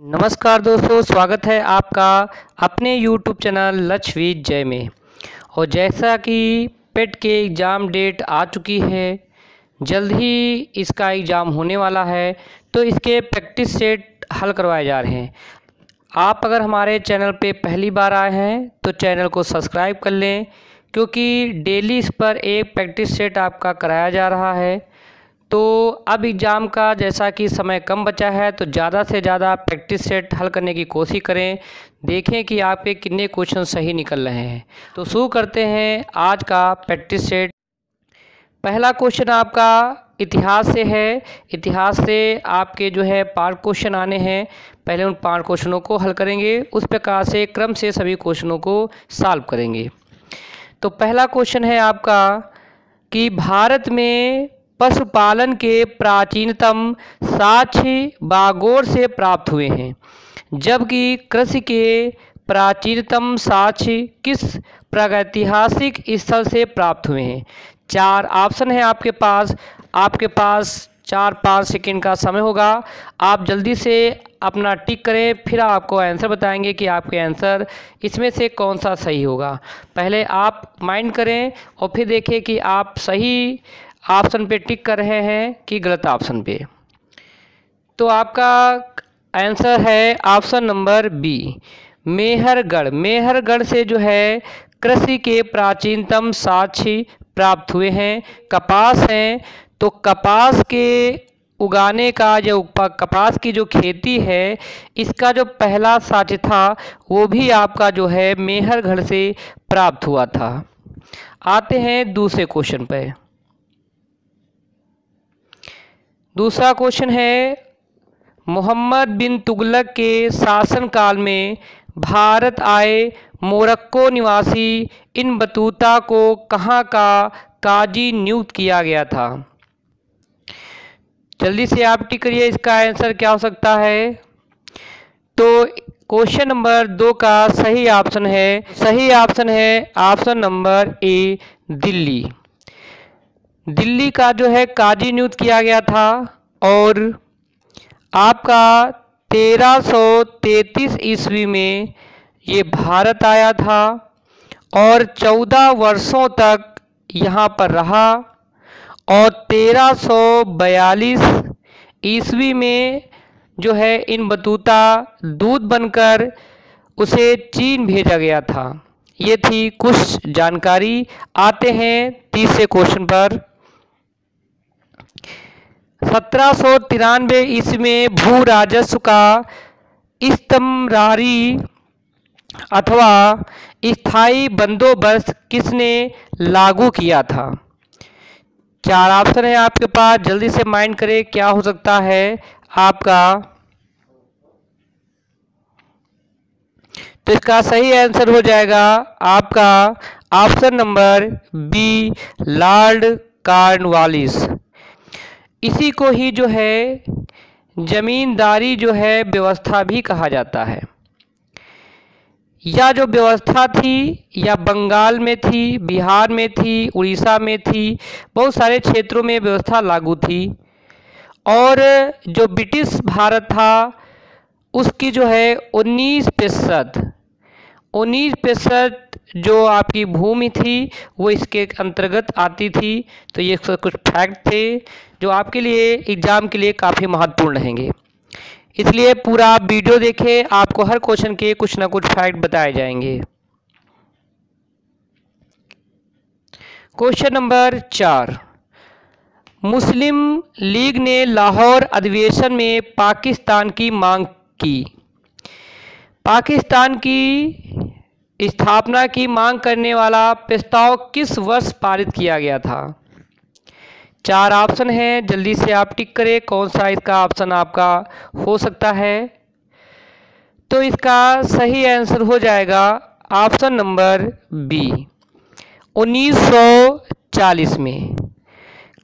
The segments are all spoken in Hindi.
नमस्कार दोस्तों, स्वागत है आपका अपने YouTube चैनल लक्ष्य विद जय में। और जैसा कि पेट के एग्ज़ाम डेट आ चुकी है, जल्द ही इसका एग्ज़ाम होने वाला है, तो इसके प्रैक्टिस सेट हल करवाए जा रहे हैं। आप अगर हमारे चैनल पे पहली बार आए हैं तो चैनल को सब्सक्राइब कर लें, क्योंकि डेली इस पर एक प्रैक्टिस सेट आपका कराया जा रहा है। तो अब एग्ज़ाम का जैसा कि समय कम बचा है, तो ज़्यादा से ज़्यादा प्रैक्टिस सेट हल करने की कोशिश करें। देखें कि आपके कितने क्वेश्चन सही निकल रहे हैं। तो शुरू करते हैं आज का प्रैक्टिस सेट। पहला क्वेश्चन आपका इतिहास से है। इतिहास से आपके जो है 5 क्वेश्चन आने हैं। पहले उन 5 क्वेश्चनों को हल करेंगे, उस प्रकार से क्रम से सभी क्वेश्चनों को सॉल्व करेंगे। तो पहला क्वेश्चन है आपका कि भारत में पशुपालन के प्राचीनतम साक्ष्य बागोर से प्राप्त हुए हैं, जबकि कृषि के प्राचीनतम साक्ष्य किस प्रागैतिहासिक स्थल से प्राप्त हुए हैं। 4 ऑप्शन है आपके पास 4-5 सेकंड का समय होगा। आप जल्दी से अपना टिक करें, फिर आपको आंसर बताएंगे कि आपके आंसर इसमें से कौन सा सही होगा। पहले आप माइंड करें और फिर देखें कि आप सही ऑप्शन पे टिक कर रहे हैं कि गलत ऑप्शन पे। तो आपका आंसर है option number B, Mehrgarh. Mehrgarh से जो है कृषि के प्राचीनतम साक्ष्य प्राप्त हुए हैं। कपास हैं, तो कपास के उगाने का कपास की जो खेती है, इसका जो पहला साक्ष्य था वो भी आपका जो है मेहरगढ़ से प्राप्त हुआ था। आते हैं दूसरे क्वेश्चन पे। दूसरा क्वेश्चन है, मोहम्मद बिन तुगलक के शासनकाल में भारत आए मोरक्को निवासी इब्न बतूता को कहाँ का काजी नियुक्त किया गया था। जल्दी से आप टिक करिए, इसका आंसर क्या हो सकता है। तो क्वेश्चन नंबर 2 का सही ऑप्शन है option number A, Delhi. Delhi का जो है काजी नियुक्त किया गया था और आपका 1333 ईस्वी में ये भारत आया था और 14 वर्षों तक यहाँ पर रहा और 1342 ईस्वी में जो है इब्न बतूता दूत बनकर उसे चीन भेजा गया था। ये थी कुछ जानकारी। आते हैं तीसरे क्वेश्चन पर। 1793 ईस्वी में भू राजस्व का इस्तमरारी अथवा स्थायी बंदोबस्त किसने लागू किया था। 4 ऑप्शन है आपके पास, जल्दी से माइंड करें क्या हो सकता है आपका। तो इसका सही आंसर हो जाएगा आपका option number B, Lord Cornwallis. इसी को ही जो है जमींदारी जो है व्यवस्था भी कहा जाता है। यह जो व्यवस्था थी या बंगाल में थी, बिहार में थी, उड़ीसा में थी, बहुत सारे क्षेत्रों में व्यवस्था लागू थी। और जो ब्रिटिश भारत था उसकी जो है 19% जो आपकी भूमि थी वो इसके अंतर्गत आती थी। तो ये कुछ फैक्ट थे जो आपके लिए एग्ज़ाम के लिए काफ़ी महत्वपूर्ण रहेंगे, इसलिए पूरा वीडियो देखें, आपको हर क्वेश्चन के कुछ ना कुछ फैक्ट बताए जाएंगे। क्वेश्चन नंबर 4, मुस्लिम लीग ने लाहौर अधिवेशन में पाकिस्तान की मांग की। पाकिस्तान की स्थापना की मांग करने वाला प्रस्ताव किस वर्ष पारित किया गया था। 4 ऑप्शन है, जल्दी से आप टिक करें कौन सा इसका ऑप्शन आपका हो सकता है। तो इसका सही आंसर हो जाएगा ऑप्शन नंबर बी, 1940 में।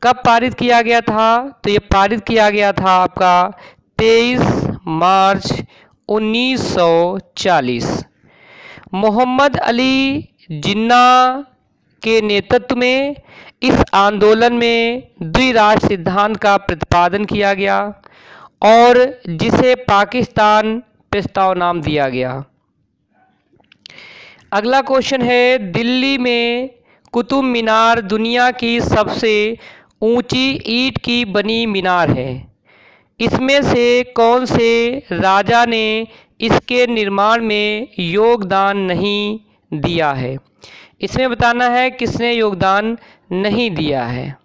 कब पारित किया गया था, तो ये पारित किया गया था आपका 23 मार्च 1940। मोहम्मद अली जिन्ना के नेतृत्व में इस आंदोलन में द्विराष्ट्र सिद्धांत का प्रतिपादन किया गया और जिसे पाकिस्तान प्रस्ताव नाम दिया गया। अगला क्वेश्चन है, दिल्ली में कुतुब मीनार दुनिया की सबसे ऊंची ईंट की बनी मीनार है। इसमें से कौन से राजा ने इसके निर्माण में योगदान नहीं दिया है? इसमें बताना है किसने योगदान नहीं दिया है।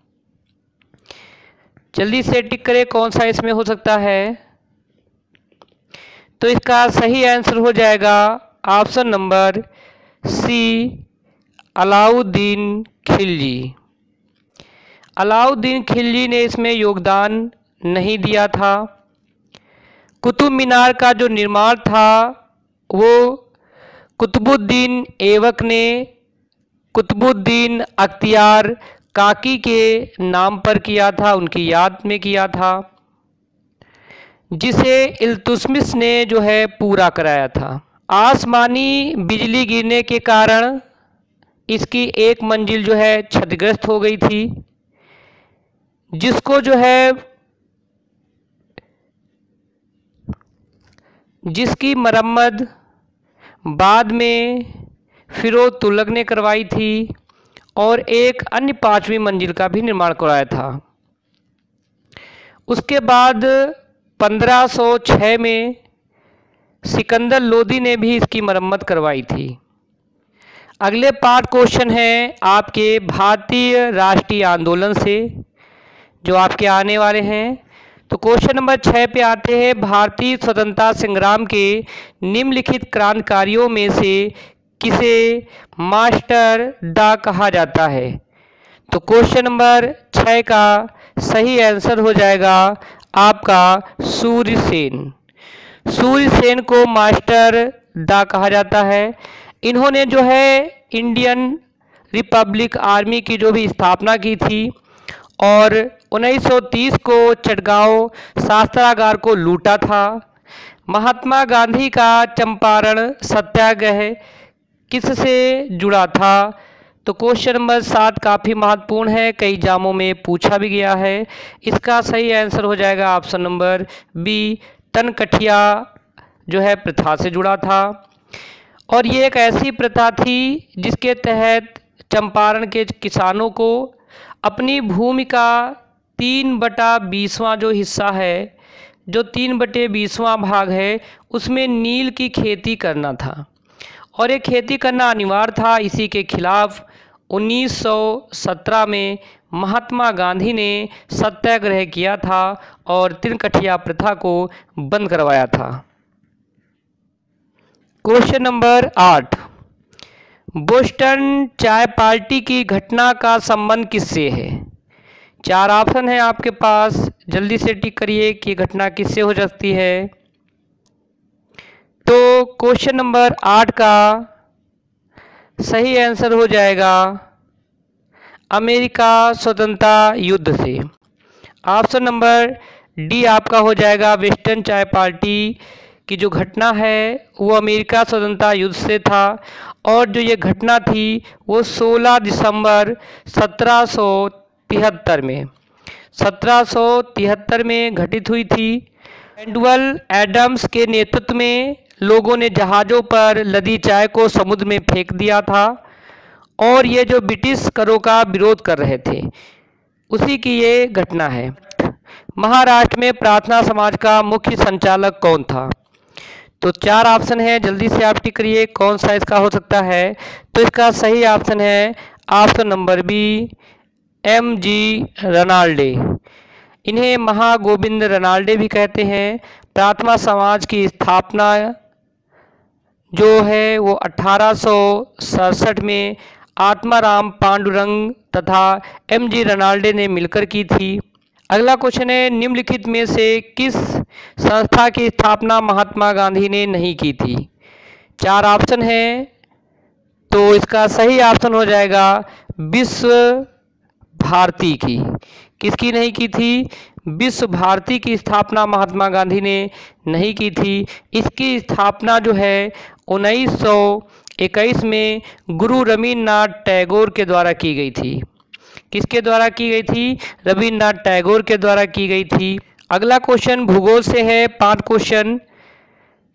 जल्दी से टिक करें कौन सा इसमें हो सकता है। तो इसका सही आंसर हो जाएगा option number C, Alauddin Khilji. Alauddin Khilji ने इसमें योगदान नहीं दिया था। कुतुब मीनार का जो निर्माण था वो कुतुबुद्दीन ऐबक ने कुतुबुद्दीन अख्तियार काकी के नाम पर किया था, उनकी याद में किया था, जिसे इल्तुतमिश ने जो है पूरा कराया था। आसमानी बिजली गिरने के कारण इसकी एक मंजिल जो है क्षतिग्रस्त हो गई थी, जिसकी मरम्मत बाद में फिरोज तुगलक ने करवाई थी और एक अन्य 5वीं मंजिल का भी निर्माण करवाया था। उसके बाद 1506 में सिकंदर लोदी ने भी इसकी मरम्मत करवाई थी। अगले पार्ट क्वेश्चन है आपके भारतीय राष्ट्रीय आंदोलन से, जो आपके आने वाले हैं। तो क्वेश्चन नंबर 6 पे आते हैं, भारतीय स्वतंत्रता संग्राम के निम्नलिखित क्रांतिकारियों में से किसे मास्टर दा कहा जाता है? तो क्वेश्चन नंबर 6 का सही आंसर हो जाएगा आपका सूर्यसेन। सूर्यसेन को मास्टर दा कहा जाता है। इन्होंने जो है इंडियन रिपब्लिक आर्मी की जो भी स्थापना की थी और 1930 को चटगांव शस्त्रागार को लूटा था। महात्मा गांधी का चंपारण सत्याग्रह किससे जुड़ा था? तो क्वेश्चन नंबर 7 काफ़ी महत्वपूर्ण है, कई एग्जामों में पूछा भी गया है। इसका सही आंसर हो जाएगा ऑप्शन नंबर बी, तनकठिया जो है प्रथा से जुड़ा था। और ये एक ऐसी प्रथा थी जिसके तहत चंपारण के किसानों को अपनी भूमि का 3/20वां जो हिस्सा है, जो 3/20वां भाग है, उसमें नील की खेती करना था और ये खेती करना अनिवार्य था। इसी के खिलाफ 1917 में महात्मा गांधी ने सत्याग्रह किया था और तिनकठिया प्रथा को बंद करवाया था। क्वेश्चन नंबर 8, बोस्टन चाय पार्टी की घटना का संबंध किससे है? 4 ऑप्शन है आपके पास, जल्दी से टिक करिए कि घटना किससे हो सकती है। तो क्वेश्चन नंबर 8 का सही आंसर हो जाएगा अमेरिका स्वतंत्रता युद्ध से। ऑप्शन नंबर डी आपका हो जाएगा, वेस्टर्न चाय पार्टी की जो घटना है वो अमेरिका स्वतंत्रता युद्ध से था और जो ये घटना थी वो 16 दिसंबर 1773 में घटित हुई थी। एडवर्ड एडम्स के नेतृत्व में लोगों ने जहाज़ों पर लदी चाय को समुद्र में फेंक दिया था और ये जो ब्रिटिश करों का विरोध कर रहे थे, उसी की ये घटना है। महाराष्ट्र में प्रार्थना समाज का मुख्य संचालक कौन था? तो 4 ऑप्शन है, जल्दी से आप टिक करिए कौन सा इसका हो सकता है। तो इसका सही ऑप्शन है ऑप्शन नंबर बी, MG रनाल्डे। इन्हें महागोविंद रनाल्डे भी कहते हैं। प्रार्थना समाज की स्थापना जो है वो 1867 में आत्माराम पांडुरंग तथा MG रनाल्डे ने मिलकर की थी। अगला क्वेश्चन है, निम्नलिखित में से किस संस्था की स्थापना महात्मा गांधी ने नहीं की थी? 4 ऑप्शन है, तो इसका सही ऑप्शन हो जाएगा विश्व भारती की। किसकी नहीं की थी? विश्व भारती की स्थापना महात्मा गांधी ने नहीं की थी। इसकी स्थापना जो है 1921 में गुरु रवींद्रनाथ टैगोर के द्वारा की गई थी। किसके द्वारा की गई थी? रवींद्रनाथ टैगोर के द्वारा की गई थी। अगला क्वेश्चन भूगोल से है, 5 क्वेश्चन।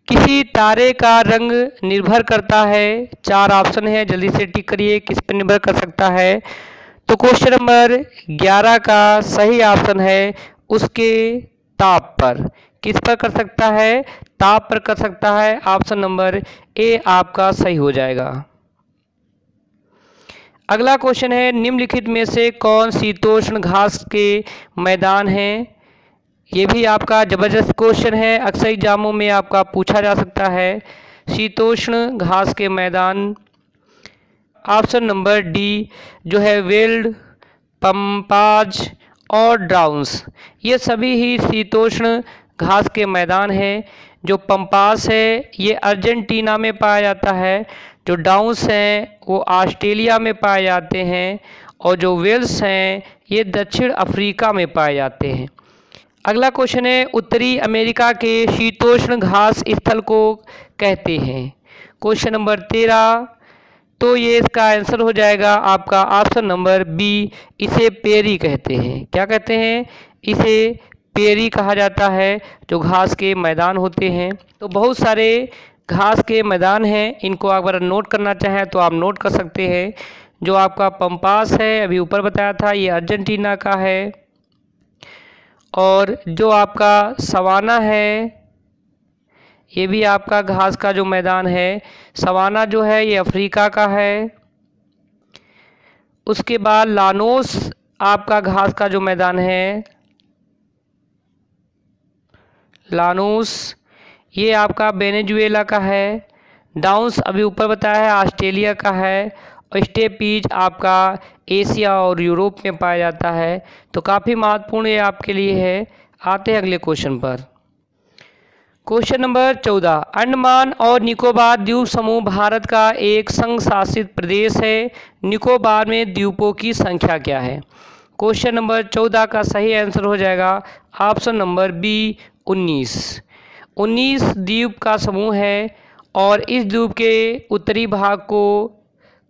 किसी तारे का रंग निर्भर करता है, 4 ऑप्शन है, जल्दी से टिक करिए किस पर निर्भर कर सकता है। तो क्वेश्चन नंबर 11 का सही ऑप्शन है उसके ताप पर। किस पर कर सकता है? ताप पर कर सकता है। ऑप्शन नंबर ए आपका सही हो जाएगा। अगला क्वेश्चन है, निम्नलिखित में से कौन शीतोष्ण घास के मैदान हैं? ये भी आपका जबरदस्त क्वेश्चन है, अक्सर एग्जामों में आपका पूछा जा सकता है। शीतोष्ण घास के मैदान, ऑप्शन नंबर डी जो है वेल्ड, पंपाज और डाउन्स, ये सभी ही शीतोष्ण घास के मैदान हैं। जो पंपास है ये अर्जेंटीना में पाया जाता है, जो डाउन्स हैं वो ऑस्ट्रेलिया में पाए जाते हैं, और जो वेल्स हैं ये दक्षिण अफ्रीका में पाए जाते हैं। अगला क्वेश्चन है, उत्तरी अमेरिका के शीतोष्ण घास स्थल को कहते हैं। क्वेश्चन नंबर 13, तो ये इसका आंसर हो जाएगा आपका ऑप्शन नंबर बी, इसे पेरी कहते हैं। क्या कहते हैं? इसे पेरी कहा जाता है, जो घास के मैदान होते हैं। तो बहुत सारे घास के मैदान हैं, इनको अगर नोट करना चाहें तो आप नोट कर सकते हैं। जो आपका पंपास है अभी ऊपर बताया था, ये अर्जेंटीना का है, और जो आपका सवाना है ये भी आपका घास का जो मैदान है, सवाना जो है ये अफ्रीका का है। उसके बाद लानोस आपका घास का जो मैदान है, लानोस ये आपका वेनेजुएला का है। डाउन्स अभी ऊपर बताया है ऑस्ट्रेलिया का है, और स्टेपीज आपका एशिया और यूरोप में पाया जाता है। तो काफ़ी महत्वपूर्ण ये आपके लिए है। आते हैं अगले क्वेश्चन पर। क्वेश्चन नंबर 14, अंडमान और निकोबार द्वीप समूह भारत का एक संघ शासित प्रदेश है। निकोबार में द्वीपों की संख्या क्या है? क्वेश्चन नंबर 14 का सही आंसर हो जाएगा ऑप्शन नंबर बी, 19। 19 द्वीप का समूह है, और इस द्वीप के उत्तरी भाग को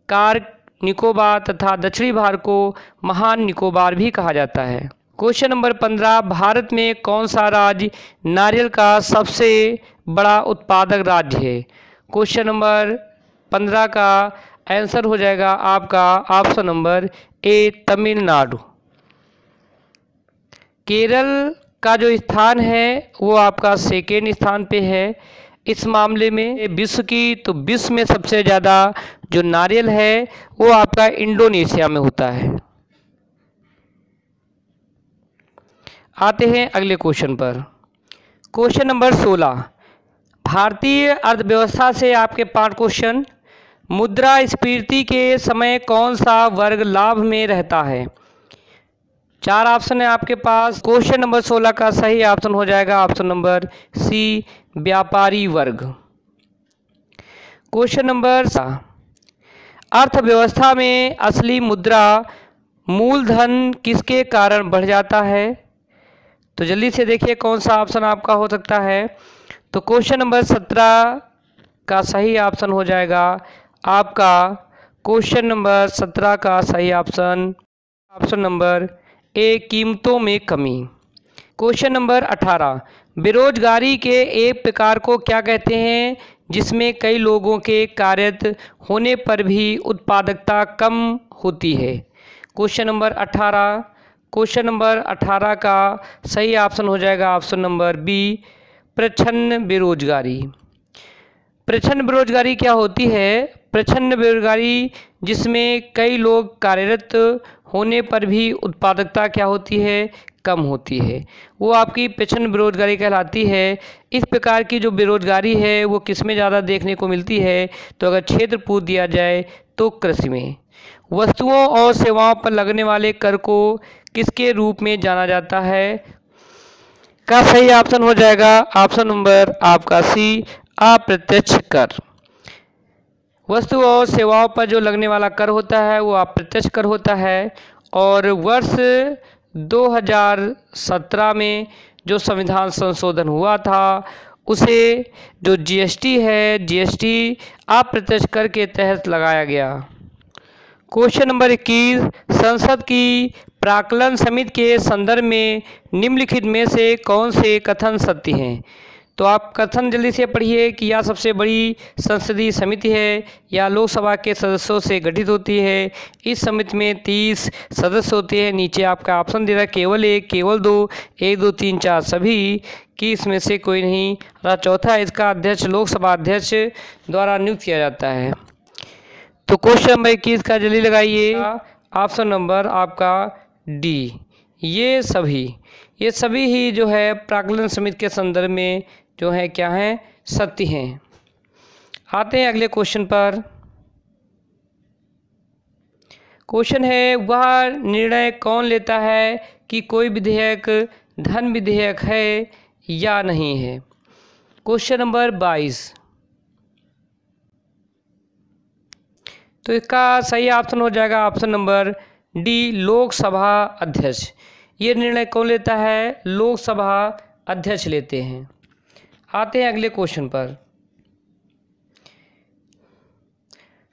कार निकोबार तथा दक्षिणी भाग को महान निकोबार भी कहा जाता है। क्वेश्चन नंबर 15, भारत में कौन सा राज्य नारियल का सबसे बड़ा उत्पादक राज्य है? क्वेश्चन नंबर 15 का आंसर हो जाएगा आपका option number A, Tamil Nadu. Kerala का जो स्थान है वो आपका सेकेंड स्थान पे है इस मामले में विश्व की। तो विश्व में सबसे ज़्यादा जो नारियल है वो आपका इंडोनेशिया में होता है। आते हैं अगले क्वेश्चन पर। क्वेश्चन नंबर 16, भारतीय अर्थव्यवस्था से आपके 5 क्वेश्चन। मुद्रास्फीति के समय कौन सा वर्ग लाभ में रहता है? 4 ऑप्शन है आपके पास। क्वेश्चन नंबर 16 का सही ऑप्शन हो जाएगा ऑप्शन नंबर सी, व्यापारी वर्ग। क्वेश्चन नंबर 7, अर्थव्यवस्था में असली मुद्रा मूलधन किसके कारण बढ़ जाता है? तो जल्दी से देखिए कौन सा ऑप्शन आपका हो सकता है। तो क्वेश्चन नंबर 17 का सही ऑप्शन हो जाएगा आपका क्वेश्चन नंबर 17 का सही ऑप्शन ऑप्शन नंबर ए, कीमतों में कमी। क्वेश्चन नंबर 18, बेरोजगारी के एक प्रकार को क्या कहते हैं जिसमें कई लोगों के कार्यरत होने पर भी उत्पादकता कम होती है? क्वेश्चन नंबर 18, क्वेश्चन नंबर 18 का सही ऑप्शन हो जाएगा ऑप्शन नंबर बी, प्रच्छन्न बेरोजगारी। प्रच्छन्न बेरोजगारी क्या होती है? प्रच्छन्न बेरोजगारी जिसमें कई लोग कार्यरत होने पर भी उत्पादकता क्या होती है? कम होती है, वो आपकी प्रच्छन्न बेरोजगारी कहलाती है। इस प्रकार की जो बेरोजगारी है वो किस में ज़्यादा देखने को मिलती है? तो अगर क्षेत्र पूछ दिया जाए तो कृषि में। वस्तुओं और सेवाओं पर लगने वाले कर को किसके रूप में जाना जाता है? का सही ऑप्शन हो जाएगा ऑप्शन नंबर आपका सी, अप्रत्यक्ष कर। वस्तु और सेवाओं पर जो लगने वाला कर होता है वो अप्रत्यक्ष कर होता है। और वर्ष 2017 में जो संविधान संशोधन हुआ था उसे जो जीएसटी है, जीएसटी अप्रत्यक्ष कर के तहत लगाया गया। क्वेश्चन नंबर 21, संसद की प्राक्कलन समिति के संदर्भ में निम्नलिखित में से कौन से कथन सत्य हैं? तो आप कथन जल्दी से पढ़िए कि यह सबसे बड़ी संसदीय समिति है, या लोकसभा के सदस्यों से गठित होती है। इस समिति में 30 सदस्य होते हैं। नीचे आपका ऑप्शन दे रहा है केवल 1, केवल 2, 1, 2, 3, 4 सभी, कि इसमें से कोई नहीं। और चौथा, इसका अध्यक्ष लोकसभा अध्यक्ष द्वारा नियुक्त किया जाता है। तो क्वेश्चन नंबर 21 का जल्दी लगाइए। ऑप्शन नंबर आपका डी, ये सभी ही जो है प्राक्कलन समिति के संदर्भ में जो है क्या हैं, सत्य हैं। आते हैं अगले क्वेश्चन पर। क्वेश्चन है, वह निर्णय कौन लेता है कि कोई विधेयक धन विधेयक है या नहीं है? Question number 22। तो इसका सही ऑप्शन हो जाएगा ऑप्शन नंबर डी, लोकसभा अध्यक्ष। ये निर्णय कौन लेता है? लोकसभा अध्यक्ष लेते हैं। आते हैं अगले क्वेश्चन पर।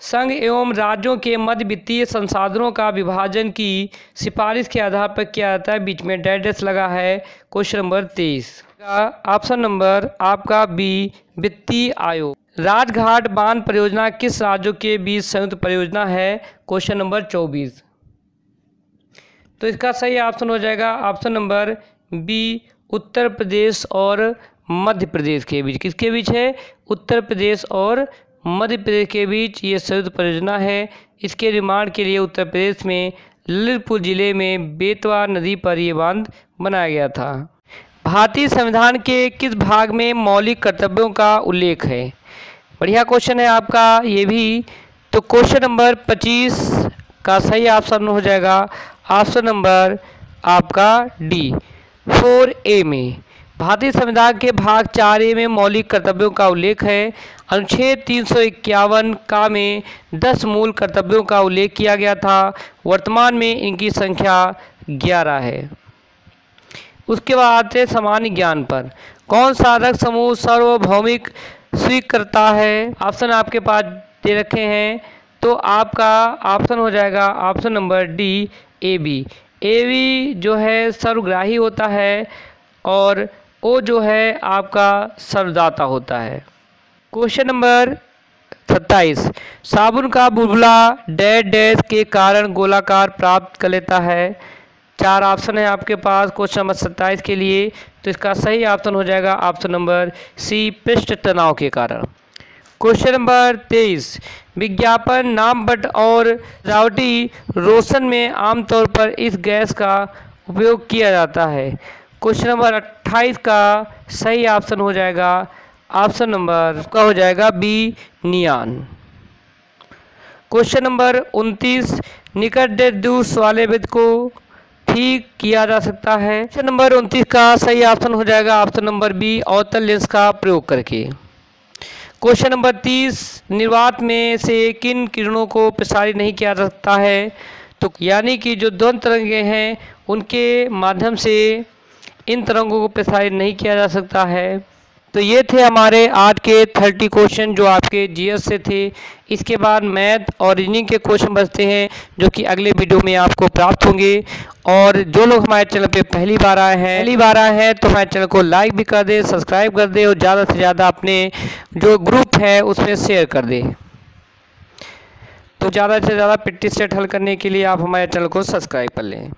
संघ एवं राज्यों के मध्य वित्तीय संसाधनों का विभाजन की सिफारिश के आधार पर किया जाता है। बीच में डैश लगा है। क्वेश्चन नंबर 23 का ऑप्शन नंबर आपका बी, वित्तीय आयोग। राजघाट बांध परियोजना किस राज्यों के बीच संयुक्त परियोजना है? Question number 24। तो इसका सही ऑप्शन हो जाएगा option number B, Uttar Pradesh और मध्य प्रदेश के बीच। किसके बीच है? उत्तर प्रदेश और मध्य प्रदेश के बीच ये संयुक्त परियोजना है। इसके निर्माण के लिए उत्तर प्रदेश में ललितपुर जिले में बेतवा नदी पर ये बांध बनाया गया था। भारतीय संविधान के किस भाग में मौलिक कर्तव्यों का उल्लेख है? बढ़िया क्वेश्चन है आपका ये भी। तो क्वेश्चन नंबर 25 का सही ऑप्शन हो जाएगा ऑप्शन नंबर आपका डी, 4A में। भारतीय संविधान के भाग 4A में मौलिक कर्तव्यों का उल्लेख है। अनुच्छेद 351 का में 10 मूल कर्तव्यों का उल्लेख किया गया था। वर्तमान में इनकी संख्या 11 है। उसके बाद आते सामान्य ज्ञान पर। कौन सा रक्त समूह सार्वभौमिक स्वीकृता है? ऑप्शन आपके पास दे रखे हैं। तो आपका ऑप्शन हो जाएगा option number D, AB। AB जो है सर्वग्राही होता है और O जो है आपका सर्वदाता होता है। Question number 27। साबुन का बुलबुला डैश के कारण गोलाकार प्राप्त कर लेता है। 4 ऑप्शन है आपके पास क्वेश्चन नंबर 27 के लिए। तो इसका सही ऑप्शन हो जाएगा ऑप्शन नंबर सी, पृष्ठ तनाव के कारण। Question number 23। विज्ञापन, नामपट और सजावटी रोशन में आमतौर पर इस गैस का उपयोग किया जाता है। क्वेश्चन नंबर 28 का सही ऑप्शन हो जाएगा ऑप्शन नंबर का हो जाएगा बी, नियान। Question number 29। निकट दूर वाले व्यक्ति को ठीक किया जा सकता है। क्वेश्चन नंबर 29 का सही ऑप्शन हो जाएगा ऑप्शन नंबर बी, अवतल लेंस का प्रयोग करके। Question number 30। निर्वात में से किन किरणों को प्रसारित नहीं किया जा सकता है? तो यानी कि जो ध्वनि तरंगे हैं उनके माध्यम से इन तरंगों को प्रसारित नहीं किया जा सकता है। तो ये थे हमारे आज के 30 क्वेश्चन जो आपके जीएस से थे। इसके बाद मैथ और रीजनिंग के क्वेश्चन बचते हैं जो कि अगले वीडियो में आपको प्राप्त होंगे। और जो लोग हमारे चैनल पे पहली बार आए हैं तो हमारे चैनल को लाइक भी कर दे, सब्सक्राइब कर दे और ज़्यादा से ज़्यादा अपने जो ग्रुप है उसमें शेयर कर दे। तो ज़्यादा से ज़्यादा प्रैक्टिस सेट हल करने के लिए आप हमारे चैनल को सब्सक्राइब कर लें।